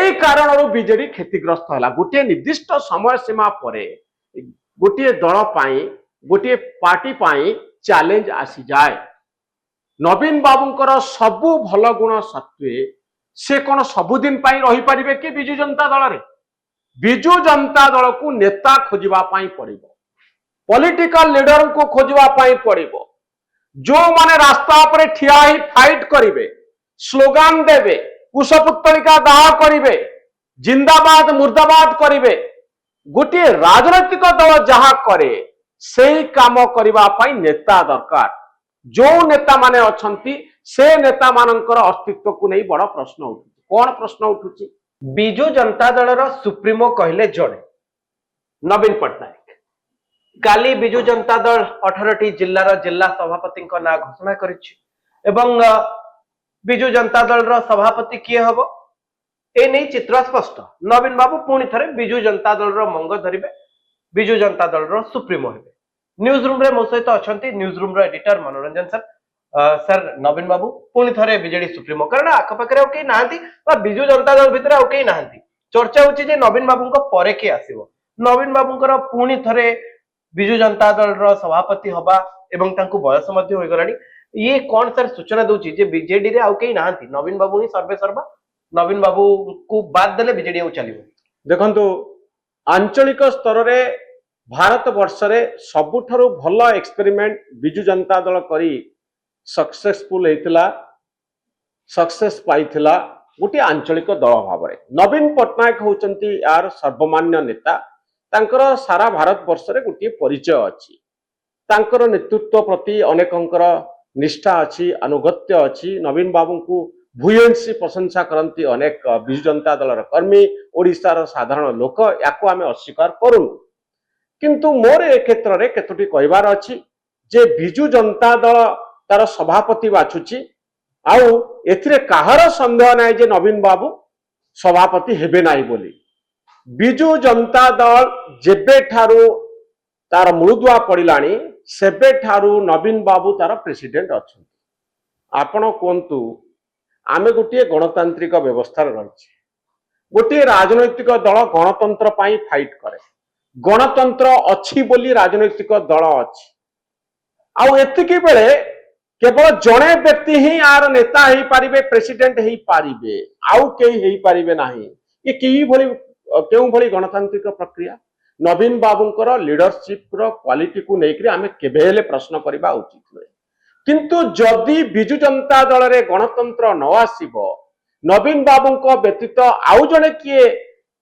यही कारण बीजेडी क्षतिग्रस्त है। गोटे निर्दिष्ट समय सीमा पर गोटे दल गोटे पार्टी चैलेंज आसी जाए। नवीन बाबूंकर सबु भल गुण सत्वे से कौन सबुदिन रही पारे कि विजु जनता दल रे? विजु जनता दल को नेता खोजापी पड़ो, पॉलिटिकल लीडर को खोजापी पड़ो, जो माने रास्ता पर ठिया ही फाइट करेंगे, स्लोगान देवे, कुशपुत्तलिका दाह करेंगे, जिंदाबाद मुर्दाबाद करेंगे। गोटे राजनैतिक दल जहाँ करे से काम करने नेता दरकार। जो नेता माने अछंती से नेता मानकर अस्तित्व को नहीं बड़ प्रश्न उठु। कौन प्रश्न उठुची? विजु जनता दल सुप्रीमो कहले जड़े नवीन पट्टनायक काली विजु जनता दल 18टी जिल्लार जिला सभापति ना घोषणा करिछि एवं विजु जनता दल सभापति किए हबो ए नहीं चित्र स्पष्ट। नवीन बाबू पुणी थरे विजु जनता दल मंग धरिबे, विजु जनता दल सुप्रीमो हेबे। न्यूज रूम रे मो सहित अछंती न्यूज रूम रो एडिटर मनोरंजन सर। सर नवीन बाबू पुणी थरे बीजेडी सुप्रीमो कारण आखपाखे आउ कहीं नाहांती बा विजु जनता दल भितर आउ कहीं नाहांती। चर्चा होची जे नवीन बाबूंको परे के आसीबो। नवीन बाबूंकर पुणी थरे विजु जनता दल सभापति हबा एवं तांको बयस मध्ये होई गलानी। ये कौन सर सूचना दोची जे बीजेडी रे आउ कहीं नाहांती, नवीन बाबू ही सर्वे सर्वा, नवीन बाबू को बाद देले बीजेडी आउ चलिबो? देखंतु आंचलिक स्तर रे भारत वर्ष रे सबुठारु भल एक्सपेरिमेंट विजु जनता दल करी सक्सेसफुल हेतिला, सक्सेस पाइथिला गोटे आंचलिक दल भाव में। नवीन पट्टनायक होचंती यार सर्वमान्य नेता। तांकर सारा भारत वर्ष रे गोटे परिचय अछि। तांकर नेतृत्व प्रति अनेकंकर निष्ठा अछि, अनुगत्य अछि। नवीन बाबू को भूयसी प्रशंसा करती अनेक विजु जनता दल कर्मी, ओडिशार साधारण लोक। याको आमे अस्वीकार करूनु, किंतु मोर ए क्षेत्र में केतोटी कहबार अछि जे विजु जनता दल तार सभापति बाछुची आउ एथिरे काहर संदेह नाही जे नवीन बाबू सभापति हेबे नाही बोली। विजु जनता दल जेबे ठारू तार मुळुदुआ पड़िलाणी सेबे ठारू नवीन बाबू तार प्रेसिडेंट अछंती। आपण कोंतु आमे गोटे गणतांत्रिक व्यवस्था रहिछि। गोटे राजनैतिक दल गणतंत्र पाई फाइट करे, गणतंत्र अच्छी बोली राजनैतिक दल अच्छी। आउ एतिकी बेले केवल जड़े व्यक्ति ही यार नेता ही पारिबे, प्रेसिडेंट ही पारिबे, आउ केही ही पारिबे नाही। ये केउ भली गणतांत्रिक प्रक्रिया? नवीन बाबूंकर लीडरशिप रो क्वालिटी को लेकर आमे केबेले प्रश्न करबा उचित नय। किंतु जदि विजु जनता दल रे गणतंत्र न आसीबो, नवीन बाबूंको व्यतीत आउ जणे किए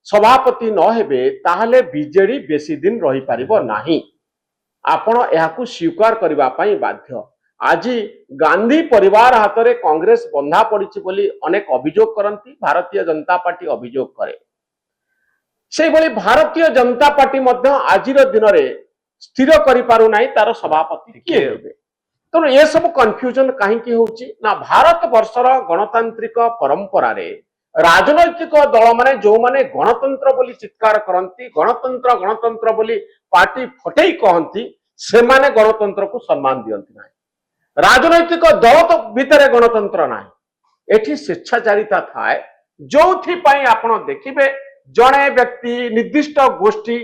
सभापति न हेबे, ताहले बीजेडी बेसी दिन रही पारिबो नाही। आपण एहाकू स्वीकार करबा पई बाध्य। आज गांधी परिवार हाथ में कांग्रेस बंधा पड़ी बोली अनेक अभियोग करती, भारतीय जनता पार्टी अभियोग करे। से भली भारतीय जनता पार्टी आज दिन में स्थिर करि पारु नाही तार सभापति किए हेबे। तो ये सब कन्फ्यूजन कहीं होची ना? भारत वर्षर गणतांत्रिक परंपरा रे राजनैतिक दल माने जो माने गणतंत्र बोली चित्कार करती, गणतंत्र गणतंत्र बोली पार्टी फटेई कहती, से माने गणतंत्र को सम्मान दियंती नाही। राजनैतिक दल तो भितर गणतंत्र ना, एठी स्वेच्छाचारिता थाए जो आपण देखिबे जड़े व्यक्ति निर्दिष्ट गोष्ठी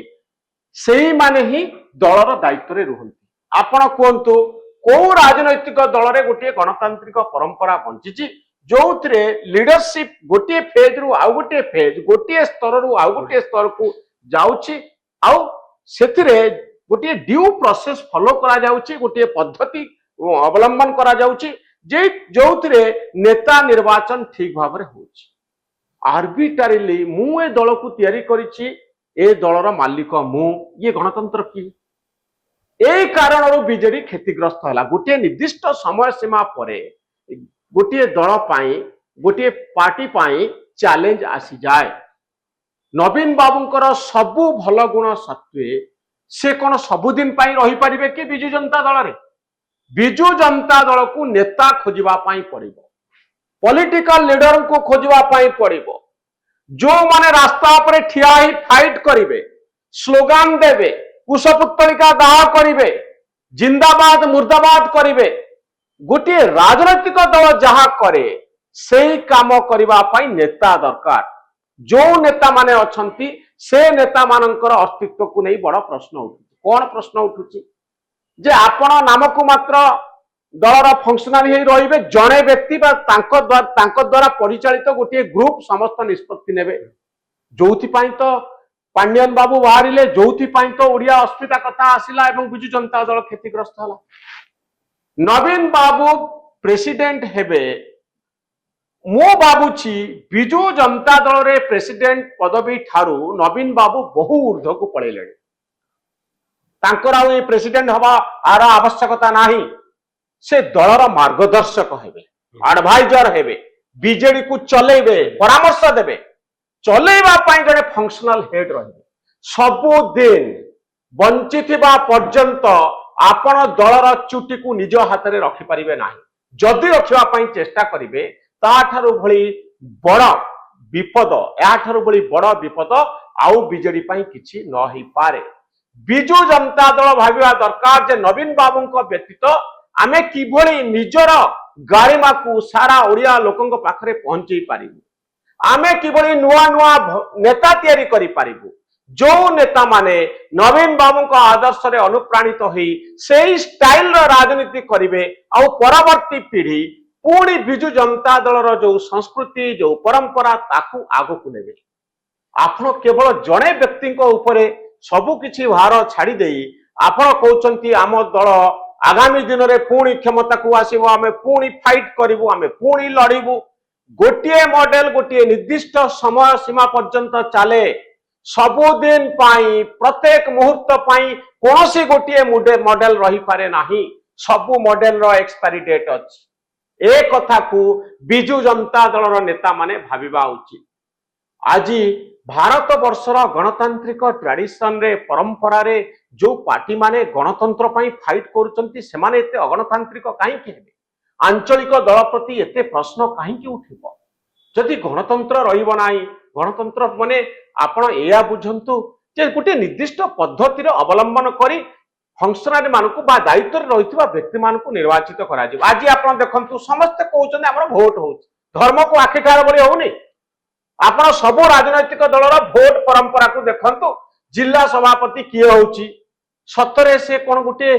से माने ही दलर दायित्व रे रुहंती। आपण कहतु को राजनैतिक दल रे गोटे गणतांत्रिक परंपरा बंची जो लीडरशिप गोटे फेज रु आउ गोटे फेज, गोटे स्तर रु आउ गोटे स्तर को जाउची, आउ सेथिरे गोटे ड्यू प्रोसेस फॉलो करा जाउची, गोटे पद्धति अवलंबन करा जाउची जे जोथिरे नेता निर्वाचन ठीक भाव रे होची। आर्बिट्रारिली मु ए दल को तैयारी करिछि, ए दलर मालिक मु, ये गणतंत्र की? ए कारण बीजेडी क्षतिग्रस्त है। गोटे निर्दिष्ट समय सीमा पर गोटे दल गोटे पार्टी चैलेंज आसी जाए। नवीन बाबूंकर सबु भल गुण सत्वे से कौन सबुदिन रही पारे कि विजु जनता दल रे? विजु जनता दल को नेता खोजापी पड़ो, पॉलिटिकल लीडर को खोजापी पड़ो, जो माने रास्ता पर ठिया ही फाइट करेंगे, स्लोगान देवे, कुशपुत्तलिका दाह करेंगे, जिंदाबाद मुर्दाबाद करेंगे। गोटे राजनैतिक दल जहाँ करे से काम करने नेता दरकार। जो नेता माने अछंती से नेता मानकर अस्तित्व को नहीं बड़ प्रश्न उठुची। कौन प्रश्न उठुची जे आपण नामक मात्र दलर फंक्शनाली रही जड़े व्यक्ति द्वारा परिचालित गोटे ग्रुप समस्त निष्पत्ति नेबे जो तो पांडियन बाबू बाहरिले जो तो ओडिया अस्मिता कथा आसिला एवं बिजु जनता दल क्षतिग्रस्त हला। नवीन बाबू प्रेसिडेंट हेबे मो बाबुची बिजु जनता दल रे प्रेसिडेंट पदवी ठारू नवीन बाबू बहु ऊर्ध्व को पळेले तांकर आउ ए प्रेसिडेंट हवा आर आवश्यकता नाही। से दलर मार्गदर्शक हेबे एडवाइजर हेबे बीजेडी को चलेबे परामर्श देबे चलेबा पई जने फंक्शनल हेड रहिबे सबु दिन बंचिथिबा पर्यंत आपण दलर चुटी को निज हाथ में रखि परिबे नाही। जदि रखिबा पई चेष्टा करिवे ताठारु भली बड़ विपद याठारु भली बड़ विपद आउ बीजेडी पई किछि न ही पारे। बिजु जनता दल भाविबा दरकार जे नवीन बाबू व्यतीत आमे किभली निजर गारिमा को सारा ओडिया लोकंक पाखरे पहुंचई पारिबु आमे किभली नुआ नुआ नेता तैयारी करि पारिबु जो नेता माने नवीन बाबू को आदर्श रे अनुप्राणित होई सेही स्टाइल रो राजनीति करिवे आउ परवर्ती पीढ़ी पुणी बिजु जनता दलर जो संस्कृति जो परंपरा ताकू आगो को नेबे। आपण केवल जणे व्यक्ति को ऊपरे सबु किछि भार छाड़ी देई आपण कहउचंती आम दल आगामी दिन में पुणी क्षमता को आसीबो आमे पुणी फाइट करिवु आमे पुणी लड़िबु गोटिए मॉडल गोटिए निर्दिष्ट समय सीमा पर्यंत चले सबुदिन पाई प्रत्येक मुहूर्त पाई कोनोसी गोटिए मॉडल रही पारे नाही सबु मॉडल रो एक्सपायरी डेट अछि। ए कथा को बिजु जनता दलर नेता माने भाबिबा उचित। आज भारत वर्षर गणतांत्रिक ट्रेडिशन रे परंपरा रे जो पार्टी माने गणतंत्र पाई फाइट करूचंती सेमाने एते अगणतांत्रिक काहे हेबे आंचलिक दल प्रति एते प्रश्न काहे उठिबो जदि गणतंत्र रहिबो नाही। गणतंत्र माने आपण एया बुझंतु जे गोटे निर्दिष्ट पद्धति रे अवलंबन करी फंक्शनरी मानकु बा दायित्व रे रहितबा व्यक्ति मानकु निर्वाचित करा जिवो। आज आपण देखंतु समस्त कहउचंदी हमर भोट होउछ धर्म को आखि ठार बरी होउनी आपण सब राजनैतिक दलर भोट परंपरा को देखंतु जिला सभापति किए होउची सतरे से कोन गोटे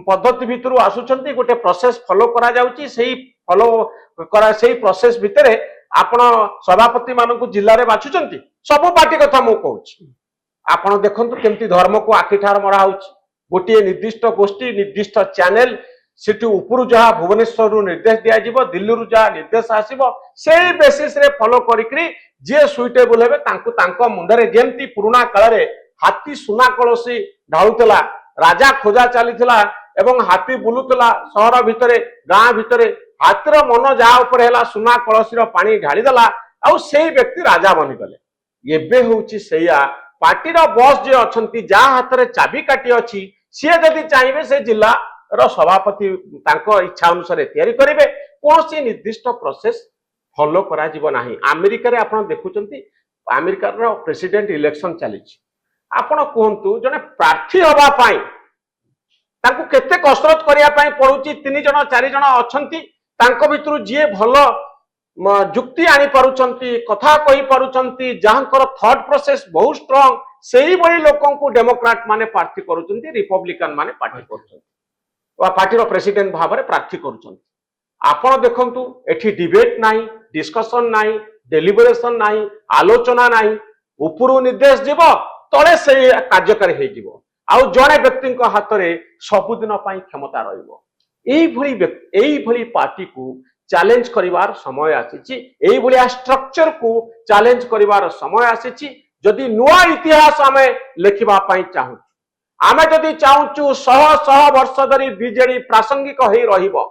पद्धति भितरु आसुचंती गोटे प्रोसेस फॉलो करा जाउची सेही फॉलो करा सेही प्रोसेस भितरे आपण सभापति मानकु जिल्ला रे बाछुचंती सब पार्टी कथा मु कहउची। आपण देखंतु केमती धर्म को आखि ठार मरा होउची गोटे निर्दिष्ट गोष्ठी निर्दिष्ट चैनल सेठी उपरु जहा भुवनेश्वर रु निर्देश दिया जिवो दिल्ली रु जहा निर्देश आसीबो सेही बेसिस रे फॉलो करिकरी जे सुइटेबल हेबे तांकु तांको मुंडरे जेमती पुराना काल रे हाथी सुना कलसी ढाळुतला राजा खोजा चलीथिला एवं हाथी बुलुतला शहर भितरे गां भितरे हाथीर मन जहा ऊपर हेला सुना कलसीर पानी ढाली देला आ सेही व्यक्ति राजा बनि गले। एबे होउची सेया पार्टीर बॉस जे अछंती जा हाथ रे चाबी काटी अछि से जदि चाहिबे से जिल्ला रो सभापति तांको इच्छा अनुसार तैयारी करिवे कोनसी निर्दिष्ट प्रोसेस फॉलो करा जिवो नाही। अमेरिका रे आपण देखुचंती अमेरिका रो प्रेसिडेंट इलेक्शन चली आपण कहंतु जने प्रार्थी होबा पाई तांको केते कसरत करिया पाई पडुची 3 जण 4 जण अछंती तांको भितरु जे भलो जुक्ति आनी पारुचंती कथा कहि पारुचंती जहांकर थॉट प्रोसेस बहुत स्ट्रांग सेही बड़ी लोकन को डेमोक्रेट माने प्रार्थी करूचंती रिपब्लिकन माने पार्टी करूचंती वा पार्टीर प्रेसिडेंट भाबरे प्रार्थी करूचंती। आपण देखंतु एठी डिबेट नाही डिस्कशन नाही डेलिबरेशन नाही आलोचना नाही उपरु निर्देश जीवो तळे से कार्यकारी हे जीवो आउ जणे व्यक्ति हाथ रे सबुदिन पाई क्षमता रहिबो। एई भली पार्टी को चैलेंज करिवार समय आसीची एई भलिया स्ट्रक्चर को चैलेंज करिवार समय आसीची। जदि नुआ इतिहास आमे लेखिबा पाई चाहू आमे जदि चाहूचु 100 वर्ष धरी बीजेडी प्रासंगिक होई रहिबो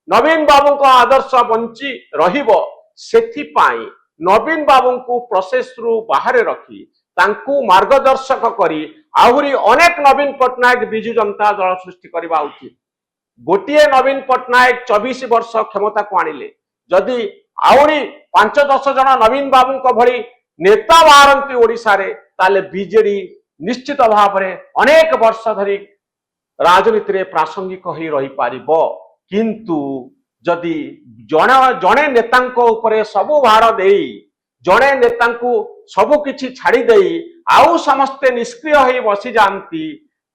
नवीन बाबू को आदर्श बंची रहिबो सेथि पाई नवीन बाबू को प्रोसेस रु बाहर रखी तांकू मार्गदर्शक करी आहुरी अनेक नवीन पटनायक बिजु जनता दल सृष्टि करबा उचित। गोटिए नवीन पटनायक 24 वर्ष क्षमता को आनिले जदि आहुरी 5-10 जन नवीन बाबू को भली नेता बाहरती ओडिसा रे ताले बीजेडी निश्चित भाव में अनेक वर्ष धरी राजनीति रे प्रासंगिक होई रही पारिबो किंतु जदि जणे नेतांको उपरे सबु भार देई जड़े नेता सबु किछि छाड़ी देई आउ समस्ते निष्क्रिय होई बसी जानती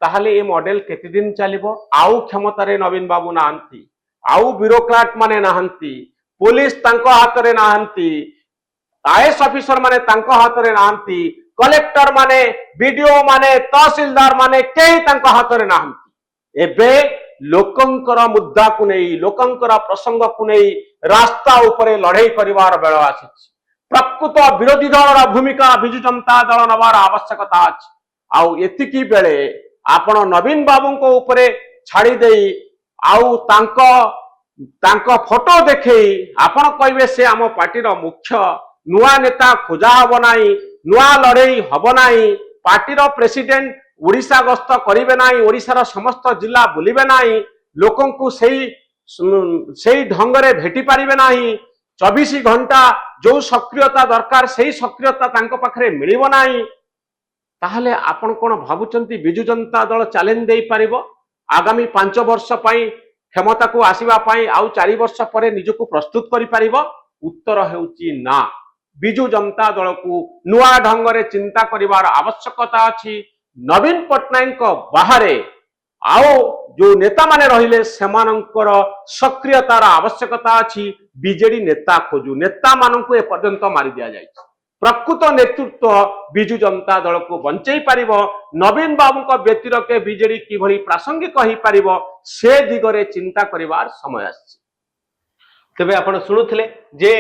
ताहले ए मॉडल केते दिन चलिबो आउ क्षमता रे नवीन बाबू नाहंती आउ ब्यूरोक्राट माने नाहंती पुलिस तांको हाथ रे नाहंती आईएएस ऑफिसर माने तांको हाथ रे नाहंती कलेक्टर माने बीडीओ माने तहसीलदार माने केही तांको हाथ रे नाहंती एबे लोकंकर मुद्दा को नहीं लोकंकर प्रसंग को नहीं रास्ता उपरे लड़ाई करिवार बेଳ आसीछि प्रकृत विरोधी दलर भूमिका बिजु जनता दल नवार आवश्यकता अछि आउ एतिकी बेले आपण नवीन बाबूंको उपरे छाड़ी देई आउ तांको फोटो देखई आपण कहबे से आम पार्टीर मुख्य नुआ नेता खोजा हब नाही नुआ लड़ाई हब नाही पार्टीर प्रेसिडेंट ओडिशा गस्त करिवे नाही ओडिशार समस्त जिला बुलिबे नाही लोकंकु सेई ढंगरे भेटी पारिबे नाही 24 घंटा जो सक्रियता दरकार सेई सक्रियता तांको पाखरे मिलिबो नाही ताहले आपण कोन भाबुचंती बिजु जनता दल चैलेंज देई पारिबो आगामी 5 वर्ष पई क्षमता को आसीबा पई आउ 4 वर्ष परे निजको प्रस्तुत करि पारिबो उत्तर हेउची ना बिजु जनता दल को नुआ ढंगरे चिंता करिवार आवश्यकता अछि नवीन पट्टनायक बाहरे आओ जो नेता माने रहिले सेमानंकर सक्रियतार आवश्यकता अछि बीजेडी नेता खोजु नेता माननकु ए पर्यंत मारि दिया जाय प्रकृत नेतृत्व बिजु जनता दल को बंचई पारिबो नवीन बाबू को व्यतिरके बीजेडी किभली प्रासंगिक होई पारिबो से दिगरे चिंता करिवार समय आछि तेबे आपण सुनुथिले जे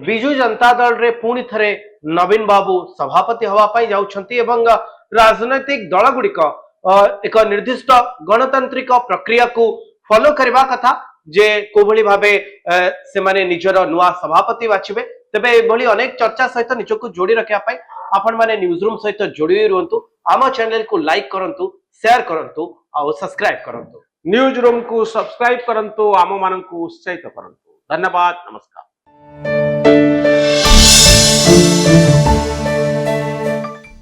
बिजु जनता दल रे पुणी थरे नवीन बाबू सभापति हवा पाई जाउछंती एवं राजनैतिक दल गुड़िक एक निर्दिष्ट गणतांत्रिक प्रक्रिया को फॉलो करबा कथा जे कोभली भाबे से माने निजर नुआ सभापति बाछिबे तेबे एभली अनेक चर्चा सहित निजको जोड़ी रखिया पाई आपण माने न्यूज रूम सहित जोड़ी रहंतु आम चैनल को लाइक करंतु शेयर करंतु और सब्सक्राइब करंतु न्यूज रूम को सब्सक्राइब करंतु आम माननकु उत्साहित करंतु धन्यवाद नमस्कार।